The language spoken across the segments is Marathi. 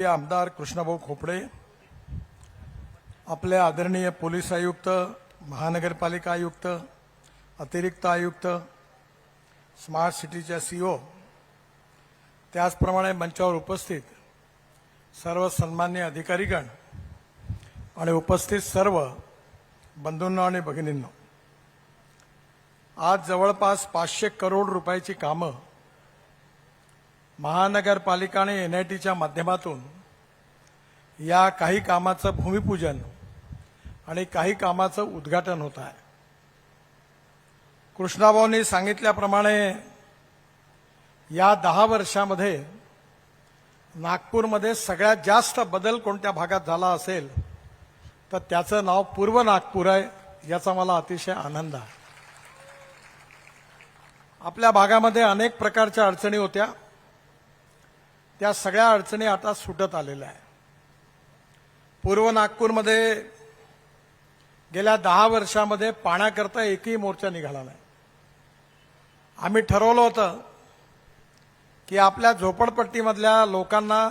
आमदार कृष्णभाऊ खोपडे, आपले आदरणीय पोलीस आयुक्त, महानगरपालिका आयुक्त, अतिरिक्त आयुक्त, स्मार्ट सिटीच्या सीओ, त्याचप्रमाणे मंचावर उपस्थित सर्व सन्मान्य अधिकारीगण आणि उपस्थित सर्व बंधूंनो आणि भगिनींनो, आज जवळपास 500 करोड रुपयाची कामं महानगरपालिका आणि एनआयटीच्या माध्यमातून या काही कामाचं भूमिपूजन आणि काही कामाचं उद्घाटन होत आहे। कृष्णाभाऊंनी सांगितल्याप्रमाणे या 10 वर्षामध्ये नागपूरमध्ये सगळ्यात जास्त बदल कोणत्या भागात झाला असेल तर त्याचं नाव पूर्व नागपूर आहे, याचा मला अतिशय आनंद आहे। आपल्या भागामध्ये अनेक प्रकारच्या अडचणी होत्या, त्या सगळ्या अडचणी आता सुटत आलेल्या आहे। पूर्व नागपूरमध्ये गेल्या 10 वर्षामध्ये पाण्याकरता एकही मोर्चा निघाला नाही। आम्ही ठरवलं होतं की आपल्या झोपडपट्टीमधल्या लोकांना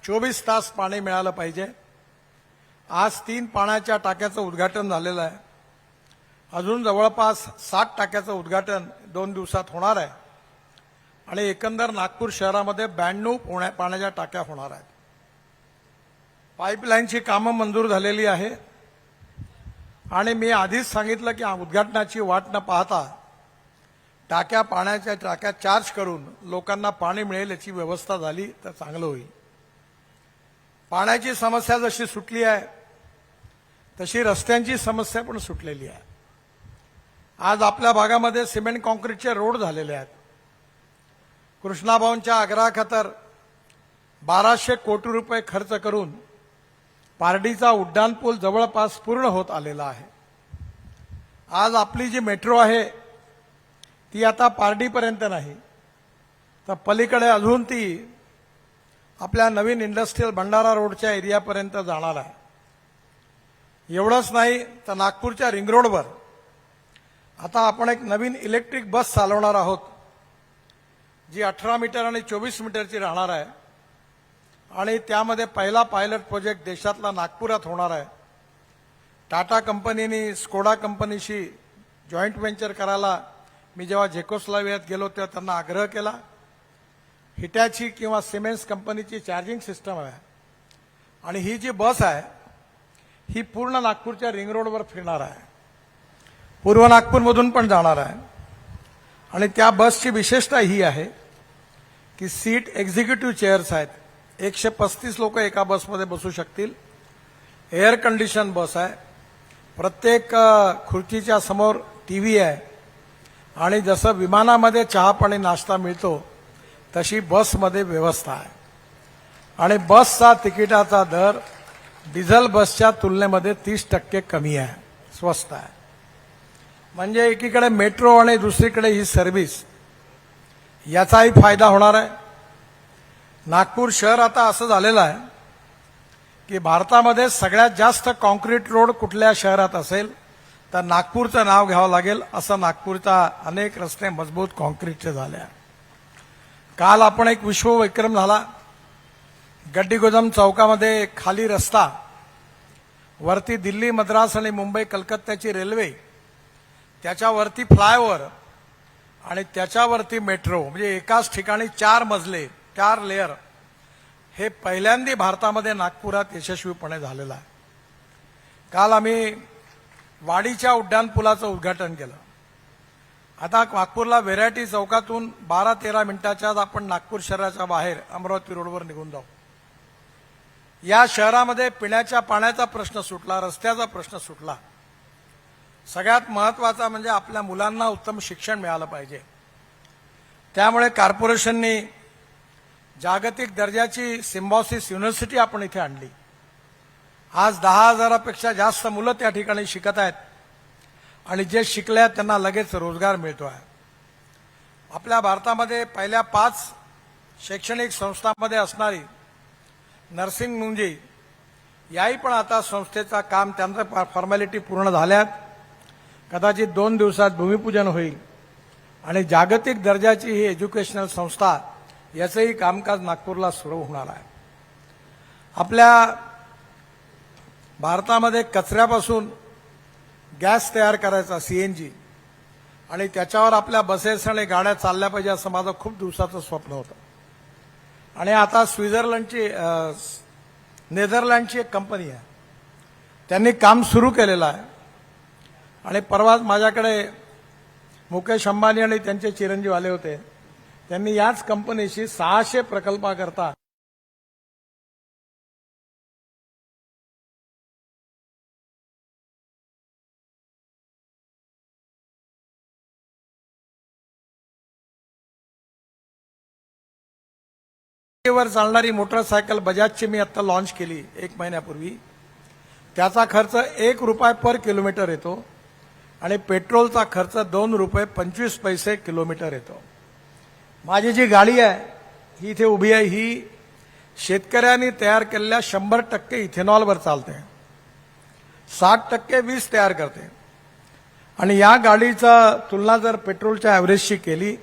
24 तास पाणी मिळालं पाहिजे। आज 3 पाण्याच्या टाक्याचं उद्घाटन झालेलं आहे, अजून जवळपास 7 टाक्याचं उद्घाटन 2 दिवसात होणार आहे आणि एकंदर नागपूर शहरामध्ये 92 पाण्याच्या टाक्या होणार आहेत। पाईपलाईनची कामं मंजूर झालेली आहे आणि मी आधीच सांगितलं की उद्घाटनाची वाट न पाहता पाण्याच्या टाक्या चार्ज करून लोकांना पाणी मिळेल याची व्यवस्था झाली तर चांगलं होईल। पाण्याची समस्या जशी सुटली आहे तशी रस्त्यांची समस्या पण सुटलेली आहे। आज आपल्या भागामध्ये सिमेंट कॉन्क्रीटचे रोड झालेले आहेत। कृष्णाभाऊंच्या आग्रहाखातर 1200 कोटी रुपये खर्च करून पारडीचा उड्डाणपूल जवळपास पूर्ण होत आलेला आहे। आज आपली जी मेट्रो आहे ती आता पारडीपर्यंत नाही तर पलीकडे अजून ती आपल्या नवीन इंडस्ट्रियल भंडारा रोडच्या एरियापर्यंत जाणार आहे। एवढंच नाही तर नागपूरच्या रिंग रोडवर आता आपण एक नवीन इलेक्ट्रिक बस चालवणार आहोत, जी 18 मीटर आणि 24 मीटरची राहणार आहे आणि त्यामध्ये पहिला पायलट प्रोजेक्ट देशातला नागपुरात होणार आहे। टाटा कंपनीने स्कोडा कंपनीशी जॉईंट व्हेंचर करायला मी जेव्हा झेकोस्लोवाकियात गेलो तेव्हा त्यांना आग्रह केला। हिटॅची किंवा सिमेन्स कंपनीची चार्जिंग सिस्टम आहे आणि ही जी बस आहे ही पूर्ण नागपूरच्या रिंग रोडवर फिरणार आहे, पूर्व नागपूरमधून पण जाणार आहे आणि त्या बसची विशेषता ही आहे की सीट एक्झिक्युटिव्ह चेअर्स आहेत, 135 लोक एका बसमध्ये बसू शकतील। एअर कंडिशन बस आहे, प्रत्येक खुर्चीच्या समोर टीव्ही आहे आणि जसं विमानामध्ये चहा पाणी नाश्ता मिळतो तशी बसमध्ये व्यवस्था आहे आणि बसचा तिकिटाचा दर डिझेल बसच्या तुलनेमध्ये 30% कमी आहे, स्वस्त आहे। म्हणजे एकीकडे मेट्रो आणि दुसरीकडे ही सर्व्हिस, याचाही फायदा होणार आहे। नागपूर शहर आता असं झालेलं आहे की भारतामध्ये सगळ्यात जास्त कॉन्क्रीट रोड कुठल्या शहरात असेल तर नागपूरचं नाव घ्यावं लागेल, असं नागपूरचा अनेक रस्ते मजबूत कॉन्क्रीटचे झाले आहे। काल आपण एक विश्वविक्रम झाला, गड्डीगोदम चौकामध्ये खाली रस्ता, वरती दिल्ली, मद्रास आणि मुंबई कलकत्त्याची रेल्वे, त्याच्यावरती फ्लायओव्हर आणि त्याच्यावरती मेट्रो, म्हणजे एकाच ठिकाणी 4 मजले, 4 लेअर, हे पहिल्यांदा भारतामध्ये नागपुरात यशस्वीपणे झालेलं आहे। काल आम्ही वाडीच्या उड्डाणपुलाचं उद्घाटन केलं। आता नागपूरला व्हेरायटी चौकातून 12-13 मिनिटाच्या आत आपण नागपूर शहराच्या बाहेर अमरावती रोडवर निघून जाऊ। या शहरामध्ये पिण्याच्या पाण्याचा प्रश्न सुटला, रस्त्याचा प्रश्न सुटला। सगळ्यात महत्त्वाचा म्हणजे आपल्या मुलांना उत्तम शिक्षण मिळालं पाहिजे। त्यामुळे कॉर्पोरेशनने जागतिक दर्जाची सिम्बॉसिस युनिव्हर्सिटी आपण इथे आणली। आज 10,000पेक्षा जास्त मुलं त्या ठिकाणी शिकत आहेत आणि जे शिकले आहेत त्यांना लगेच रोजगार मिळतो आहे। आपल्या भारतामध्ये पहिल्या 5 शैक्षणिक संस्थांमध्ये असणारी नर्सिंग मुंजी, याही पण आता संस्थेचा काम, त्यांचं फॉर्मॅलिटी पूर्ण झाल्यात, कदाचित 2 दिवसात भूमिपूजन होईल आणि जागतिक दर्जाची ही एज्युकेशनल संस्था याचंही कामकाज नागपूरला सुरू होणार आहे। आपल्या भारतामध्ये कचऱ्यापासून गॅस तयार करायचा सीएनजी आणि त्याच्यावर आपल्या बसेस आणि गाड्या चालल्या पाहिजे असं माझं खूप दिवसाचं स्वप्न होतं। आणि आता नेदरलँडची एक कंपनी आहे, त्यांनी काम सुरू केलेलं आहे। आणि परवाच माझ्याकडे मुकेश अंबानी आणि त्यांचे चिरंजीव आले होते, त्यांनी याच कंपनीशी 600 प्रकल्पाकरता वर चालणारी मोटरसायकल बजाजची मी आता लॉन्च केली 1 महिन्यापूर्वी। त्याचा खर्च ₹1 पर किलोमीटर येतो आणि पेट्रोलचा खर्च ₹2.25 किलोमीटर येतो। माझी जी गाडी आहे ही इथे उभी आहे, ही शेतकऱ्यांनी तयार केलेल्या 100% इथेनॉलवर चालते, 60% वीज तयार करते। आणि या गाडीचा तुलना जर पेट्रोलच्या ॲव्हरेजशी केली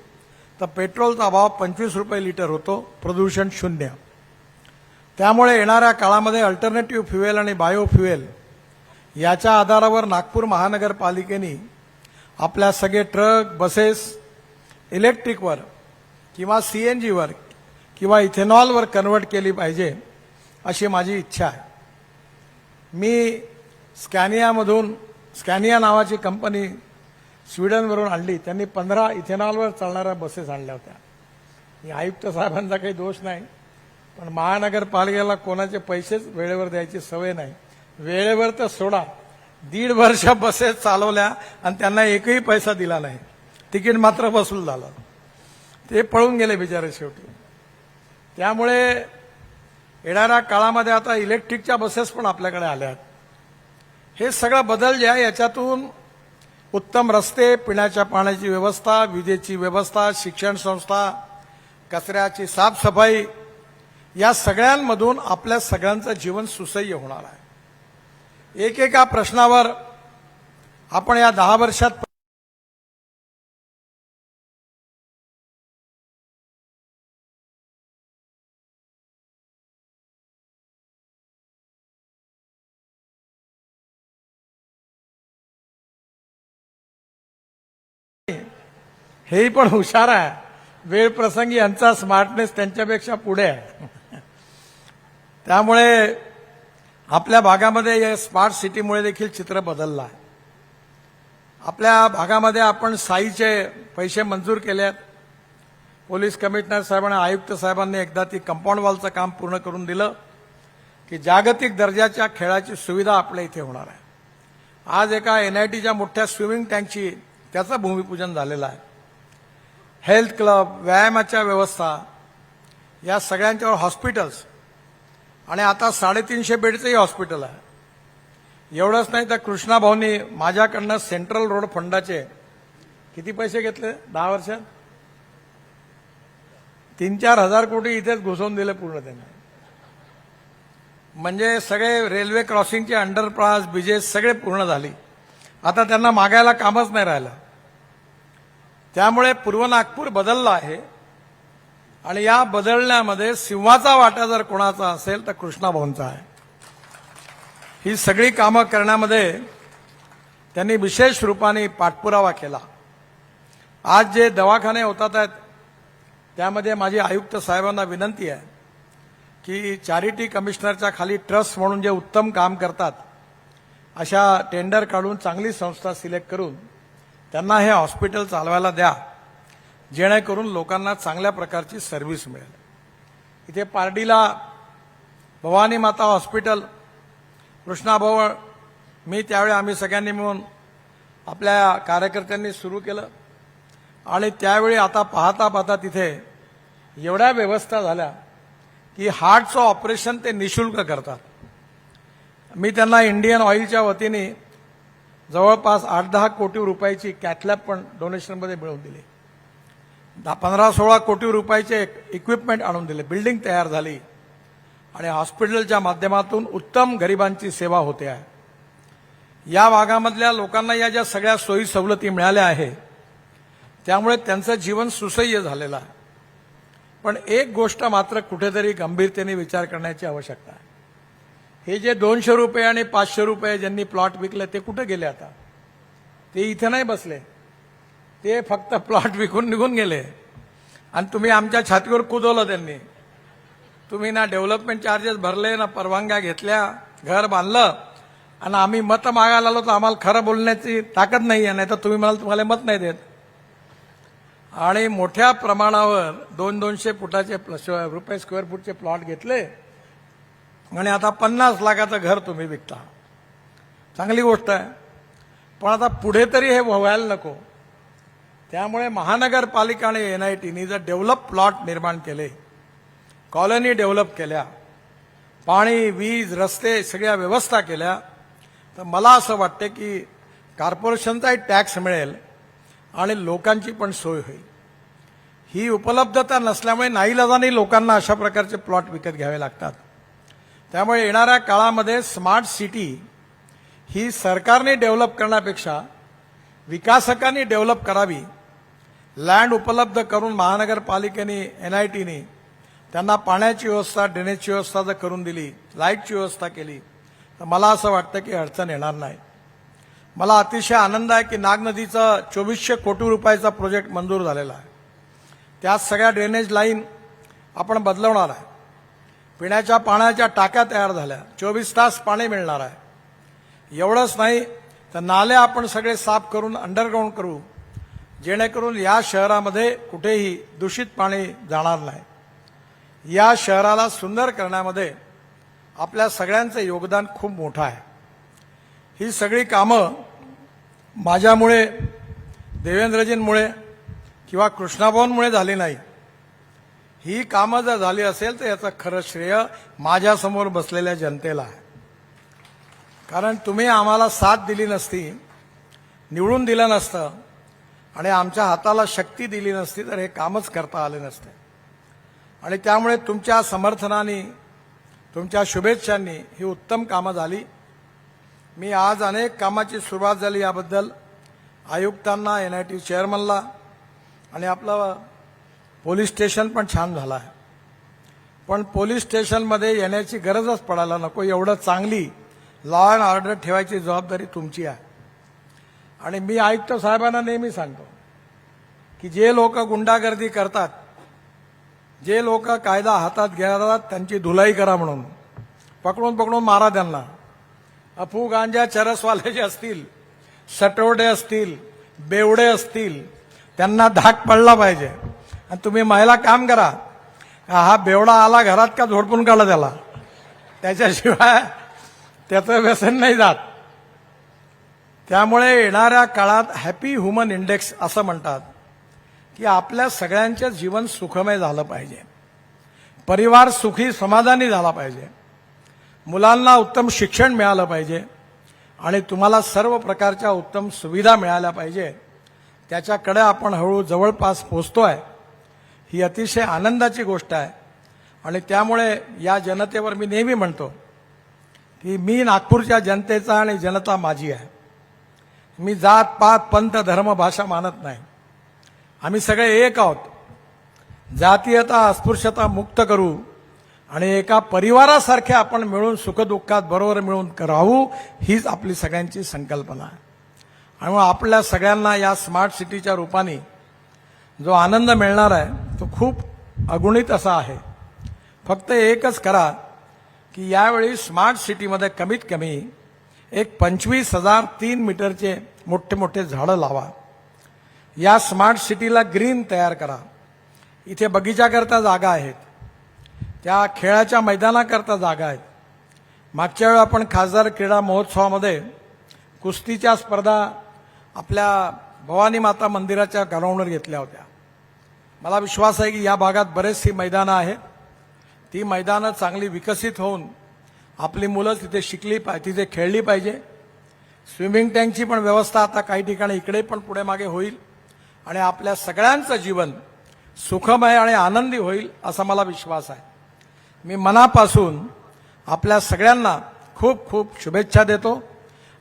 तर पेट्रोलचा भाव ₹25 लिटर होतो, प्रदूषण शून्य। त्यामुळे येणाऱ्या काळामध्ये अल्टरनेटिव्ह फ्युएल आणि बायो फ्युएल याच्या आधारावर नागपूर महानगरपालिकेने आपल्या सगळे ट्रक बसेस इलेक्ट्रिकवर किंवा सीएनजीवर किंवा इथेनॉलवर कन्वर्ट केली पाहिजे अशी माझी इच्छा आहे। मी स्कॅनिया नावाची कंपनी स्वीडनवरून आणली, त्यांनी 15 इथेनॉलवर चालणाऱ्या बसेस आणल्या होत्या। मी आयुक्त साहेबांचा काही दोष नाही, पण महानगरपालिकेला कोणाचे पैसेच वेळेवर द्यायची सवय नाही। वेळेवर तर सोडा, 1.5 वर्ष बसेस चालवल्या आणि त्यांना एकही पैसा दिला नाही, तिकीट मात्र वसूल झालं, ते पळून गेले बिचारे शेवटी। त्यामुळे येणाऱ्या काळामध्ये आता इलेक्ट्रिकच्या बसेस पण आपल्याकडे आल्या आहेत। हे सगळं बदल जे आहे याच्यातून उत्तम रस्ते, पिण्याच्या पाण्याची व्यवस्था, विजेची व्यवस्था, शिक्षण संस्था, कचऱ्याची साफसफाई या सगळ्यांमधून आपल्या सगळ्यांचं जीवन सुसह्य होणार आहे। एकेका प्रश्नावर आपण या 10 वर्षात हेही पण हुशार आहे, वेळ प्रसंगी यांचा स्मार्टनेस त्यांच्यापेक्षा पुढे आहे। त्यामुळे आपल्या भागामध्ये या स्मार्ट सिटीमुळे देखील चित्र बदललं आहे। आपल्या भागामध्ये आपण साईचे पैसे मंजूर केले आहेत। पोलीस कमिशनर साहेबांनी आयुक्त साहेबांनी एकदा ती कंपाऊंड वॉलचं काम पूर्ण करून दिलं की जागतिक दर्जाच्या खेळाची सुविधा आपल्या इथे होणार आहे। आज एका NITच्या मोठ्या स्विमिंग टँकची त्याचं भूमिपूजन झालेलं आहे। हेल्थ क्लब, व्यायामाच्या व्यवस्था या सगळ्यांच्यावर हॉस्पिटल्स आणि आता 350 बेडचंही हॉस्पिटल आहे। एवढंच नाही तर कृष्णा भाऊंनी माझ्याकडनं सेंट्रल रोड फंडाचे किती पैसे घेतले 10 वर्षात? 3-4 हजार कोटी इथेच घुसवून दिले पूर्ण त्यांनी। म्हणजे सगळे रेल्वे क्रॉसिंगचे अंडरपास, ब्रिजेस सगळे पूर्ण झाली, आता त्यांना मागायला कामच नाही राहिलं। त्यामुळे पूर्व नागपूर बदललं आहे आणि या बदलण्यामध्ये सिंहाचा वाटा जर कोणाचा असेल तर कृष्णा भाऊंचा आहे। ही सगळी कामं करण्यामध्ये त्यांनी विशेष रूपाने पाठपुरावा केला। आज जे दवाखाने होतात आहेत त्यामध्ये माझी आयुक्त साहेबांना विनंती आहे की चॅरिटी कमिशनरच्या खाली ट्रस्ट म्हणून जे उत्तम काम करतात अशा टेंडर काढून चांगली संस्था सिलेक्ट करून त्यांना हे हॉस्पिटल चालवायला द्या, जेणेकरून लोकांना चांगल्या प्रकारची सर्व्हिस मिळेल। इथे पारडीला भवानी माता हॉस्पिटल कृष्णाभाऊ, मी त्यावेळी आम्ही सगळ्यांनी मिळून आपल्या कार्यकर्त्यांनी सुरू केलं आणि त्यावेळी आता पाहता पाहता तिथे एवढ्या व्यवस्था झाल्या की हार्टचं ऑपरेशन ते निशुल्क करतात। मी त्यांना इंडियन ऑइलच्या वतीने जवळपास 8-10 कोटी रुपयाची कॅथलॅब पण डोनेशनमध्ये मिळवून दिली, 15-16 कोटी रुपयाचे इक्विपमेंट आणून दिले, बिल्डिंग तयार झाली आणि हॉस्पिटलच्या माध्यमातून उत्तम गरिबांची सेवा होते आहे। या भागामधल्या लोकांना या ज्या सगळ्या सोयी सवलती मिळाल्या आहे त्यामुळे त्यांचं जीवन सुसह्य झालेलं आहे। पण एक गोष्ट मात्र कुठेतरी गंभीरतेने विचार करण्याची आवश्यकता आहे। हे जे 200 रुपये आणि 500 रुपये ज्यांनी प्लॉट विकले ते कुठे गेले आता? ते इथे नाही बसले, ते फक्त प्लॉट विकून निघून गेले आणि तुम्ही आमच्या छातीवर कुदवलं त्यांनी. तुम्ही ना डेव्हलपमेंट चार्जेस भरले, ना परवानग्या घेतल्या, घर बांधलं आणि आम्ही मत मागायला आलो तर आम्हाला खरं बोलण्याची ताकद नाही आहे, नाही तर तुम्ही म्हणाल तुम्हाला मत नाही देत. आणि मोठ्या प्रमाणावर 200 फुटाचे रुपये स्क्वेअर फूटचे प्लॉट घेतले आणि आता 50 लाखाचं घर तुम्ही विकता. चांगली गोष्ट आहे, पण आता पुढे तरी हे व्हायला नको. त्यामुळे महानगरपालिका आणि NITनी जर डेव्हलप प्लॉट निर्माण केले, कॉलनी डेव्हलप केल्या, पाणी, वीज, रस्ते सगळ्या व्यवस्था केल्या, तर मला असं वाटतं की कॉर्पोरेशनचाही टॅक्स मिळेल आणि लोकांची पण सोय होईल. ही उपलब्धता नसल्यामुळे नाईलाजाने लोकांना अशा प्रकारचे प्लॉट विकत घ्यावे लागतात. त्यामुळे येणाऱ्या काळामध्ये स्मार्ट सिटी ही सरकारने डेव्हलप करण्यापेक्षा विकासकांनी डेव्हलप करावी. लँड उपलब्ध करून महानगरपालिकेने, NITनी त्यांना पाण्याची व्यवस्था, ड्रेनेजची व्यवस्था जर करून दिली, लाईटची व्यवस्था केली, तर मला असं वाटतं की अडचण येणार नाही. मला अतिशय आनंद आहे की नाग नदीचा 2400 कोटी रुपयाचा प्रोजेक्ट मंजूर झालेला आहे. त्यात सगळ्या ड्रेनेज लाईन आपण बदलवणार आहे. पिण्याच्या पाण्याच्या टाक्या तयार झाल्या, 24 तास पाणी मिळणार आहे. एवढंच नाही तर नाले आपण सगळे साफ करून अंडरग्राऊंड करू, जेणेकरून या शहरामध्ये कुठेही दूषित पाणी जाणार नाही. या शहराला सुंदर करण्यामध्ये आपल्या सगळ्यांचं योगदान खूप मोठं आहे. ही सगळी कामं माझ्यामुळे, देवेंद्रजींमुळे किंवा कृष्णाभाऊंमुळे झाली नाही. ही कामं जर झाली असेल तर याचं खरं श्रेय माझ्यासमोर बसलेल्या जनतेला आहे. कारण तुम्ही आम्हाला साथ दिली नसती, निवडून दिलं नसतं आणि आमच्या हाताला शक्ती दिली नसती तर हे कामच करता आले नसते. आणि त्यामुळे तुमच्या समर्थनाने, तुमच्या शुभेच्छांनी ही उत्तम कामं झाली. मी आज अनेक कामाची सुरुवात झाली याबद्दल आयुक्तांना, NIT चेअरमनला आणि आपलं पोलीस स्टेशन पण छान झालं आहे. पण पोलीस स्टेशनमध्ये येण्याची गरजच पडायला नको, एवढं चांगली लॉ अँड ऑर्डर ठेवायची जबाबदारी तुमची आहे. आणि मी आयुक्त साहेबांना नेहमी सांगतो की जे लोक गुंडागर्दी करतात, जे लोक कायदा हातात घेतात, त्यांची धुलाई करा म्हणून. पकडून पकडून मारा त्यांना. अफू गांजा चरसवाले जे असतील, सटोडे असतील, बेवडे असतील, त्यांना धाक पडला पाहिजे. आणि तुम्ही महिला काम करा, हा बेवडा आला घरात का झोडपून काढला त्याला, त्याच्याशिवाय त्याचं व्यसन नाही जात. त्यामुळे येणाऱ्या काळात हॅपी ह्युमन इंडेक्स असं म्हणतात की आपल्या सगळ्यांचे जीवन सुखमय झालं पाहिजे, परिवार सुखी समाधानी झाला पाहिजे, मुलांना उत्तम शिक्षण मिळालं पाहिजे आणि तुम्हाला सर्व प्रकारच्या उत्तम सुविधा मिळाल्या पाहिजे. त्याच्याकडे आपण हळू जवळपास पोहोचतोय. ही अतिशय आनंदाची गोष्ट आहे. आणि त्यामुळे या जनतेवर मी नेहमी म्हणतो की मी नागपूरच्या जनतेचा आणि जनता माझी आहे. मी जात पात पंथ धर्म भाषा मानत नाही. आम्ही सगळे एक आहोत. जातीयता अस्पृश्यता मुक्त करू आणि एका परिवारासारखे आपण मिळून सुखदुःखात बरोबर मिळून राहू, हीच आपली सगळ्यांची संकल्पना आहे. आणि आपल्या सगळ्यांना या स्मार्ट सिटीच्या रूपाने जो आनंद मिळणार आहे तो खूप अगुणित असा आहे. फक्त एकच करा की यावेळी स्मार्ट सिटीमध्ये कमीत कमी एक 25,000 3 मीटरचे मोठे मोठे झाडं लावा. या स्मार्ट सिटीला ग्रीन तयार करा. इथे बगीचाकरता जागा आहेत, त्या खेळाच्या मैदानाकरता जागा आहेत. मागच्या वेळी आपण खासदार क्रीडा महोत्सवामध्ये कुस्तीच्या स्पर्धा आपल्या भवानी माता मंदिराच्या ग्राउंडवर घेतल्या होत्या. मला विश्वास आहे की या भागात बरेचशी मैदानं आहेत. ती मैदानं चांगली विकसित होऊन आपली मुलं तिथे शिकली पाहिजे, तिथे खेळली पाहिजे. स्विमिंग टँकची पण व्यवस्था आता काही ठिकाणी इकडे पण पुढे मागे होईल आणि आपल्या सगळ्यांचं जीवन सुखमय आणि आनंदी होईल असा मला विश्वास आहे. मी मनापासून आपल्या सगळ्यांना खूप खूप शुभेच्छा देतो.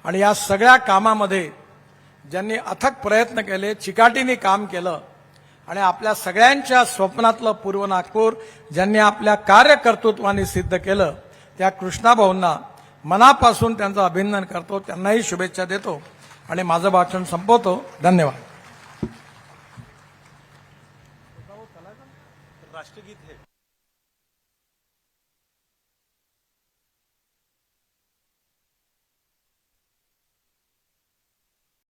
आणि या सगळ्या कामामध्ये ज्यांनी अथक प्रयत्न केले, चिकाटीने काम केलं आणि आपल्या सगळ्यांच्या स्वप्नातलं पूर्व नागपूर ज्यांनी आपल्या कार्यकर्तृत्वाने सिद्ध केलं, त्या कृष्णाभाऊंना मनापासून त्यांचं अभिनंदन करतो, त्यांनाही शुभेच्छा देतो आणि माझं भाषण संपवतो. धन्यवाद. राष्ट्रगीत है.